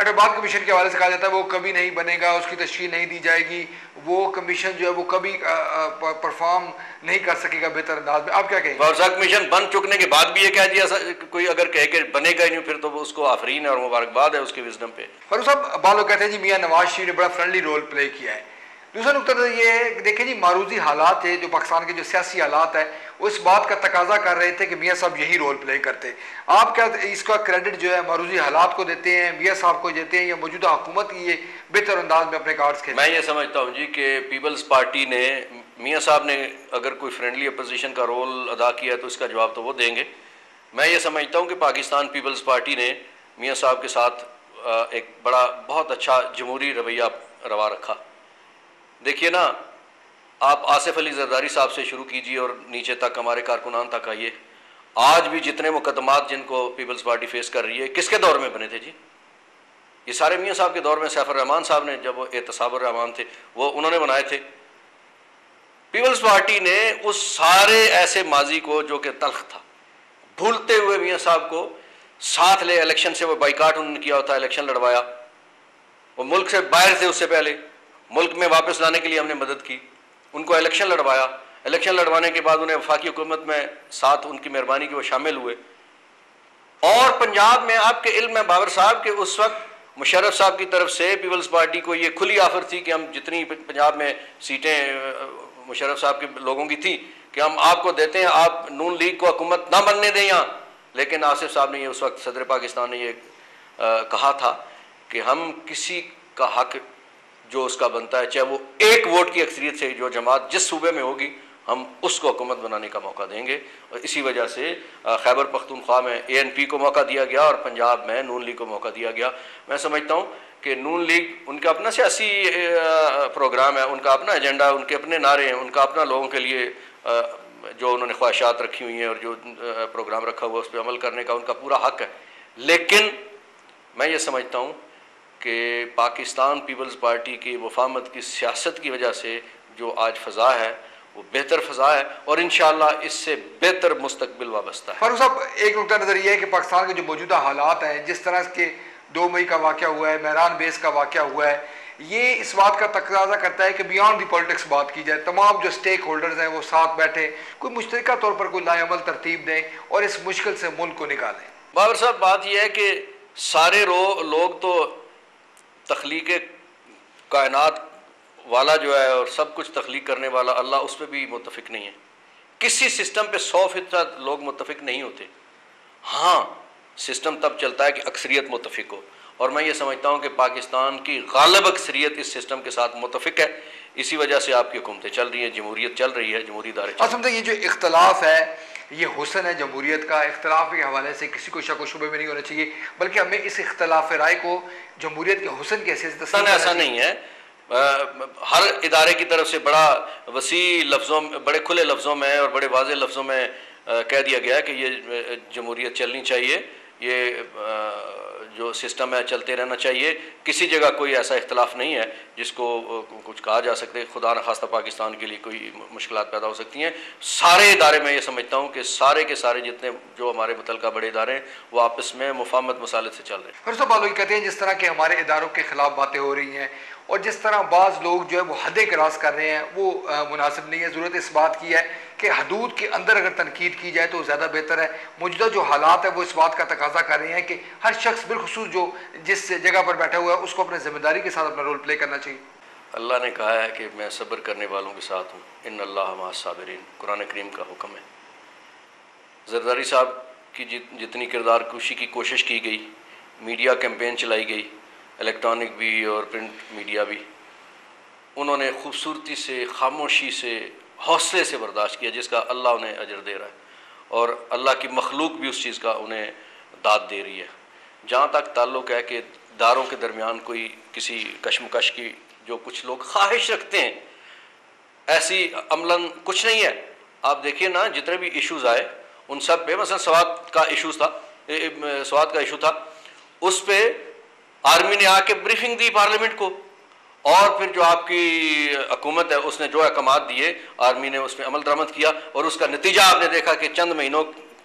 एटबाद commission के हवाले से कहा जाता है वो कभी नहीं बनेगा, उसकी तशकील नहीं दी जाएगी, वो कमीशन जो है वो कभी परफॉर्म नहीं कर सकेगा बेहतर अंदाज में। आप क्या कहेंगे? फौरसा कमीशन बन चुकने के बाद भी ये कह दिया कोई अगर कहे कि बनेगा ही नहीं, फिर तो उसको आफरीन है और मुबारकबाद है उसके विजडम पे। फारूक साहब, बालो कहते हैं जी मियाँ नवाज शरीफ ने बड़ा फ्रेंडली रोल प्ले किया है। दूसरा नुकता तो ये है, देखिए जी मारूजी हालात है जो पाकिस्तान के जो सियासी हालात है वो इस बात का तकाजा कर रहे थे कि मियाँ साहब यही रोल प्ले करते। आप क्या इसका क्रेडिट जो है मारूजी हालात को देते हैं, मियाँ साहब को देते हैं, या मौजूदा हुकूमत की ये बेहतर अंदाज में अपने कार्ड्स खेले? मैं ये समझता हूँ जी कि पीपल्स पार्टी ने, मियाँ साहब ने अगर कोई फ्रेंडली अपोजिशन का रोल अदा किया तो इसका जवाब तो वो देंगे। मैं ये समझता हूँ कि पाकिस्तान पीपल्स पार्टी ने मियाँ साहब के साथ एक बड़ा बहुत अच्छा जमहूरी रवैया रवा रखा। देखिए ना, आप आसिफ अली जरदारी साहब से शुरू कीजिए और नीचे तक हमारे कारकुनान तक आइए। आज भी जितने मुकदमात जिनको पीपल्स पार्टी फेस कर रही है किसके दौर में बने थे जी? ये सारे मियाँ साहब के दौर में। सैफुर रहमान साहब ने, जब वो एहतसाबुर रहमान थे, वो उन्होंने बनाए थे। पीपल्स पार्टी ने उस सारे ऐसे माजी को जो कि तल्ख था भूलते हुए मियाँ साहब को साथ ले इलेक्शन से, वो बाइकाट उन्होंने किया होता, इलेक्शन लड़वाया। वो मुल्क से बाहर थे, उससे पहले मुल्क में वापस लाने के लिए हमने मदद की, उनको इलेक्शन लड़वाया। इलेक्शन लड़वाने के बाद उन्हें वफाकी हुकूमत में साथ उनकी मेहरबानी की वो शामिल हुए। और पंजाब में आपके इल्म में बाबर साहब के उस वक्त मुशर्रफ साहब की तरफ से पीपल्स पार्टी को ये खुली ऑफर थी कि हम जितनी पंजाब में सीटें मुशर्रफ साहब के लोगों की थी कि हम आपको देते हैं, आप नून लीग को हुकूमत ना बनने दें यहाँ। लेकिन आसिफ साहब ने ये, उस वक्त सदर पाकिस्तान ने ये कहा था कि हम किसी का हक जो उसका बनता है, चाहे वो एक वोट की अक्सरियत से जो जमात जिस सूबे में होगी, हम उसको हुकूमत बनाने का मौका देंगे। और इसी वजह से खैबर पख्तूनख्वा में ANP को मौका दिया गया और पंजाब में नून लीग को मौका दिया गया। मैं समझता हूँ कि नून लीग, उनका अपना सियासी प्रोग्राम है, उनका अपना एजेंडा, उनके अपने नारे हैं, उनका अपना लोगों के लिए जो उन्होंने ख्वाहिशात रखी हुई हैं और जो प्रोग्राम रखा हुआ है उस पर अमल करने का उनका पूरा हक है। लेकिन मैं ये समझता हूँ कि पाकिस्तान पीपल्स पार्टी की वफामत की सियासत की वजह से जो आज फ़ज़ा है वो बेहतर फ़ज़ा है और इंशाअल्लाह इससे बेहतर मुस्तकबिल वाबस्ता है। फारूक साहब, एक नुकता नज़र ये है कि पाकिस्तान के जो मौजूदा हालात हैं, जिस तरह के 2 मई का वाक़या हुआ है, मेहरान बेस का वाक़या हुआ है, ये इस बात का तकाजा करता है कि बियॉन्ड दी पॉलिटिक्स बात की जाए, तमाम जो स्टेक होल्डर्स हैं वो साथ बैठे कोई मुश्तरका तौर पर कोई लाएअमल तरतीब दें और इस मुश्किल से मुल्क को निकालें। बाबर साहब, बात यह है कि सारे लोग तो तख्लीक कायनात वाला जो है और सब कुछ तख्लीक करने वाला अल्लाह, उस पर भी मुत्तफिक नहीं है। किसी सिस्टम पे 100% लोग मुत्तफिक नहीं होते। हाँ, सिस्टम तब चलता है कि अक्सरियत मुत्तफिक हो, और मैं ये समझता हूँ कि पाकिस्तान की गालिब अक्सरियत इस सिस्टम के साथ मुत्तफिक है। इसी वजह से आपकी हुकूमतें चल रही है, जमहूरियत चल रही है, जमहूरी इदारे चल रहे हैं। ये जो इख्तलाफ है ये हुसन है जमहूरियत का। इख्तलाफ के हवाले से किसी को शक व शुबे में नहीं होना चाहिए, बल्कि हमें इस इख्तलाफ राय को जमहूरियत के हुसन की हैसियत से ऐसा नहीं है। हर इदारे की तरफ से बड़ा वसी लफ्ज़ों में, बड़े खुले लफ्ज़ों में और बड़े वाज़े लफ्ज़ों में कह दिया गया है कि ये जमहूरियत चलनी चाहिए, ये जो सिस्टम है चलते रहना चाहिए। किसी जगह कोई ऐसा इख्तलाफ नहीं है जिसको कुछ कहा जा सकते, खुदा न खास्ता पाकिस्तान के लिए कोई मुश्किलात पैदा हो सकती हैं। सारे इदारे, मैं ये समझता हूँ कि सारे के सारे जितने जो हमारे मुतलका बड़े इदारे हैं वो आपस में मुफाहमत मसाले से चल रहे हैं। फिर सब बालों कहते हैं जिस तरह के हमारे इदारों के खिलाफ बातें हो रही हैं और जिस तरह बाज़ लोग जो है वो हदें क्रॉस कर रहे हैं वो मुनासिब नहीं है। ज़रूरत इस बात की है कि हदूद के अंदर अगर तनकीद की जाए तो ज़्यादा बेहतर है। मौजूदा जो हालात है वो इस बात का तकाजा कर रहे हैं कि हर शख्स बिलखुसूस जो जिस जगह पर बैठा हुआ है उसको अपने ज़िम्मेदारी के साथ अपना रोल प्ले करना चाहिए। अल्लाह ने कहा है कि मैं सब्र करने वालों के साथ हूँ, इन्नल्लाह मअस साबिरीन, कुरान करीम का हुक्म है। जरदारी साहब की जितनी किरदार कुशी की कोशिश की गई, मीडिया कैंपेन चलाई गई, इलेक्ट्रॉनिक भी और प्रिंट मीडिया भी, उन्होंने खूबसूरती से, खामोशी से, हौसले से बर्दाश्त किया, जिसका अल्लाह उन्हें अजर दे रहा है और अल्लाह की मखलूक भी उस चीज़ का उन्हें दाद दे रही है। जहाँ तक ताल्लुक़ है कि दारों के दरमियान कोई किसी कशमकश की जो कुछ लोग ख्वाहिश रखते हैं, ऐसी अमलन कुछ नहीं है। आप देखिए ना, जितने भी इश्यूज़ आए उन सब पे, मसलन स्वात का इशू था, उस पर आर्मी ने आके ब्रीफिंग दी पार्लियामेंट को, और फिर जो आपकी हुकूमत है उसने जो अहकामात दिए आर्मी ने उस पर अमल दरामद किया और उसका नतीजा आपने देखा कि चंद महीनों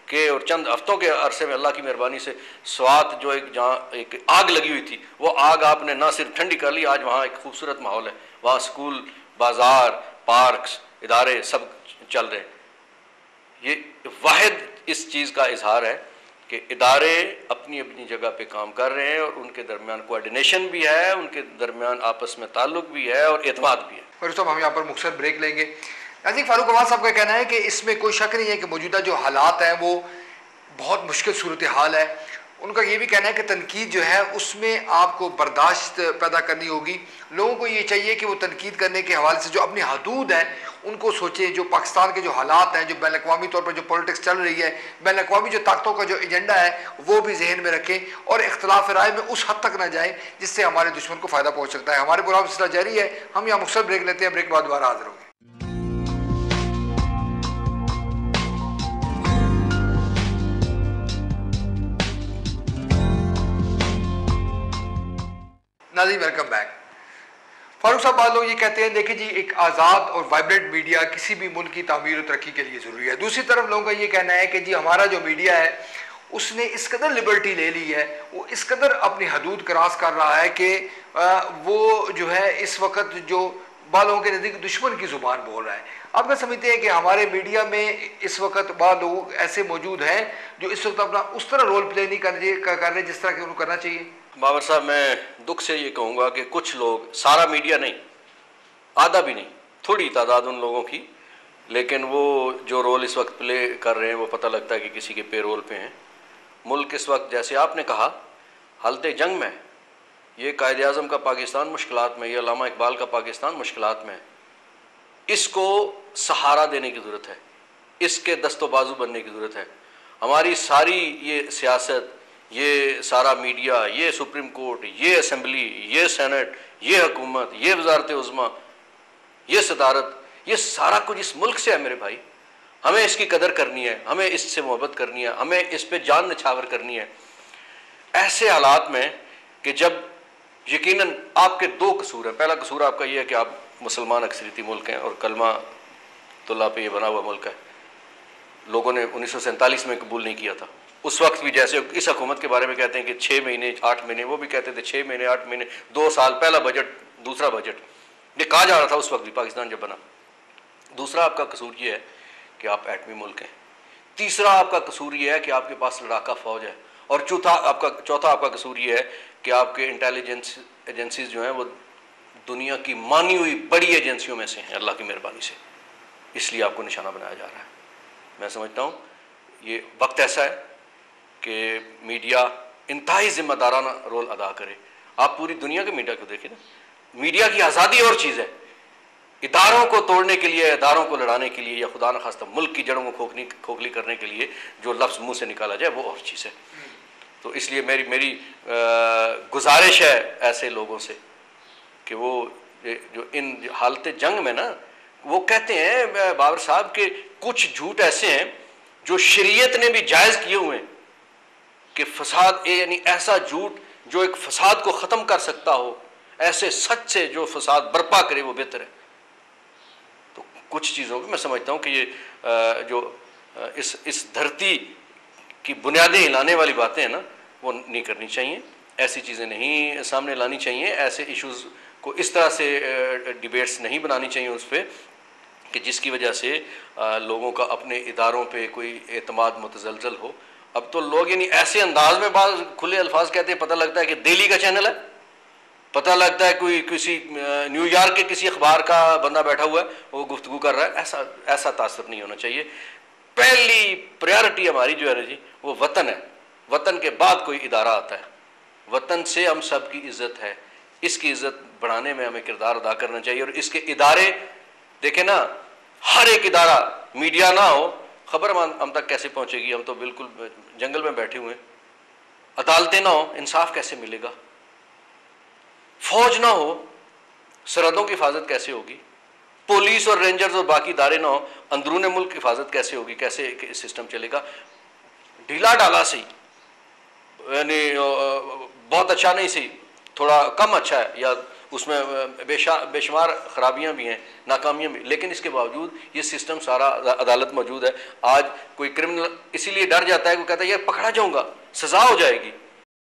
के और चंद हफ्तों के अरसे में अल्लाह की मेहरबानी से स्वात जो एक जहाँ एक आग लगी हुई थी वो आग आपने ना सिर्फ ठंडी कर ली, आज वहाँ एक खूबसूरत माहौल है, वहाँ स्कूल, बाज़ार, पार्क्स, इदारे सब चल रहे हैं। ये वाहिद इस चीज़ का इजहार है कि इदारे अपनी अपनी जगह पे काम कर रहे हैं और उनके दरमियान कोऑर्डिनेशन भी है, उनके दरमियान आपस में ताल्लुक भी है और एतमाद भी है। और साहब हम यहाँ पर मुख्तसर ब्रेक लेंगे। नाज़रीन, फारूक अवान साहब का कहना है कि इसमें कोई शक नहीं है कि मौजूदा जो हालात हैं वो बहुत मुश्किल सूरत हाल है। उनका ये भी कहना है कि तनकीद जो है उसमें आपको बर्दाश्त पैदा करनी होगी। लोगों को ये चाहिए कि वो तनकीद करने के हवाले से जो अपनी हदूद हैं उनको सोचें। जो पाकिस्तान के जो हालात हैं, जो बैन अवी तौर पर जो पॉलिटिक्स चल रही है, बैन अवी जो ताकतों का जो एजेंडा है वो भी जहन में रखें और इख्तलाफ राय में उस हद तक ना जाए जिससे हमारे दुश्मन को फ़ायदा पहुँच सकता है। हमारे प्रोग्राम सिलसिला जारी है, हम यहाँ मुख्तसर ब्रेक लेते हैं, ब्रेक के बाद दोबारा हाजिर होंगे। नाज़रीन, वेलकम बैक। फारूक साहब, बाद लोग ये कहते हैं देखिए जी, एक आज़ाद और वाइब्रेंट मीडिया किसी भी मुल्क की तामीर और तरक्की के लिए ज़रूरी है। दूसरी तरफ लोगों का ये कहना है कि जी हमारा जो मीडिया है उसने इस कदर लिबर्टी ले ली है, वो इस कदर अपनी हदूद क्रॉस कर रहा है कि वो जो है इस वक्त जो बालों के नज़दीक दुश्मन की ज़ुबान बोल रहा है। आप क्या समझते हैं कि हमारे मीडिया में इस वक्त बाद लोग ऐसे मौजूद हैं जो इस वक्त अपना उस तरह रोल प्ले नहीं कर रहे जिस तरह के उनको करना चाहिए? बाबर साहब, मैं दुख से ये कहूँगा कि कुछ लोग, सारा मीडिया नहीं, आधा भी नहीं, थोड़ी तादाद उन लोगों की, लेकिन वो जो रोल इस वक्त प्ले कर रहे हैं वो पता लगता है कि किसी के पे रोल पे हैं। मुल्क इस वक्त, जैसे आपने कहा, हालत जंग में, ये कायद आज़म का पाकिस्तान मुश्किलात में, ये अल्लामा इकबाल का पाकिस्तान मुश्किलात में, इसको सहारा देने की ज़रूरत है, इसके दस्तो बाजू बनने की ज़रूरत है। हमारी सारी ये सियासत, ये सारा मीडिया, ये सुप्रीम कोर्ट, ये असम्बली, ये सेनेट, ये हुकूमत, ये वजारत उज़्मा, ये सदारत, ये सारा कुछ इस मुल्क से है मेरे भाई। हमें इसकी कदर करनी है, हमें इससे मोहब्बत करनी है, हमें इस पे जान निछावर करनी है। ऐसे हालात में कि जब यकीनन आपके दो कसूर हैं। पहला कसूर आपका ये है कि आप मुसलमान अक्सरियती मुल्क हैं और कलमा तुल्ला पे ये बना हुआ मुल्क है। लोगों ने 1947 में कबूल नहीं किया था। उस वक्त भी जैसे इस हुकूमत के बारे में कहते हैं कि 6 महीने 8 महीने, वो भी कहते थे 6 महीने 8 महीने, 2 साल, पहला बजट, दूसरा बजट, ये कहा जा रहा था उस वक्त भी पाकिस्तान जब बना। दूसरा आपका कसूर ये है कि आप एटमी मुल्क हैं। तीसरा आपका कसूर ये है कि आपके पास लड़ाका फ़ौज है। और चौथा आपका कसूर ये है कि आपके इंटेलिजेंस एजेंसीज जो हैं वो दुनिया की मानी हुई बड़ी एजेंसियों में से हैं, अल्लाह की मेहरबानी से। इसलिए आपको निशाना बनाया जा रहा है। मैं समझता हूँ ये वक्त ऐसा है कि मीडिया इंतहाई जिम्मेदाराना रोल अदा करे। आप पूरी दुनिया के मीडिया को देखिए ना, मीडिया की आज़ादी और चीज़ है, इदारों को तोड़ने के लिए, इदारों को लड़ाने के लिए, या खुदा न खास्ता मुल्क की जड़ों को खोखली करने के लिए जो लफ्ज़ मुंह से निकाला जाए वो और चीज़ है। तो इसलिए मेरी गुजारिश है ऐसे लोगों से कि वो जो इन हालत जंग में ना, वो कहते हैं बाबर साहब के कुछ झूठ ऐसे हैं जो शरीयत ने भी जायज़ किए हुए हैं कि फसाद, यानी ऐसा झूठ जो एक फसाद को ख़त्म कर सकता हो, ऐसे सच से जो फसाद बर्पा करे वो बेहतर है। तो कुछ चीज़ों को मैं समझता हूँ कि ये जो इस धरती की बुनियादें हिलाने वाली बातें हैं ना, वो नहीं करनी चाहिए। ऐसी चीज़ें नहीं सामने लानी चाहिए, ऐसे इश्यूज़ को इस तरह से डिबेट्स नहीं बनानी चाहिए उस पर कि जिसकी वजह से लोगों का अपने इदारों पे कोई एतमाद मुतज़लज़ल हो। अब तो लोग यानी ऐसे अंदाज में बात खुले अल्फाज कहते हैं, पता लगता है कि दिल्ली का चैनल है, पता लगता है कोई किसी न्यूयॉर्क के किसी अखबार का बंदा बैठा हुआ है वो गुफ्तगू कर रहा है। ऐसा तासुर नहीं होना चाहिए। पहली प्रायोरिटी हमारी जो है ना जी, वो वतन है। वतन के बाद कोई इदारा आता है। वतन से हम सब की इज़्ज़त है, इसकी इज़्ज़त बढ़ाने में हमें किरदार अदा करना चाहिए। और इसके इदारे देखें ना, हर एक इदारा, मीडिया ना हो, खबर हम तक कैसे पहुंचेगी? हम तो बिल्कुल जंगल में बैठे हुए हैं। अदालतें ना हो, इंसाफ कैसे मिलेगा? फौज ना हो, सरहदों की हिफाजत कैसे होगी? पुलिस और रेंजर्स और बाकी इदारे ना हो, अंदरूनी मुल्क की हिफाजत कैसे होगी? कैसे सिस्टम चलेगा? ढीला डाला सही, यानी बहुत अच्छा नहीं सही, थोड़ा कम अच्छा है, या उसमें बेशुमार खराबियाँ भी हैं, नाकामियाँ भी, लेकिन इसके बावजूद ये सिस्टम सारा अदालत मौजूद है। आज कोई क्रिमिनल इसीलिए डर जाता है, वो कहता है यार पकड़ा जाऊँगा, सज़ा हो जाएगी,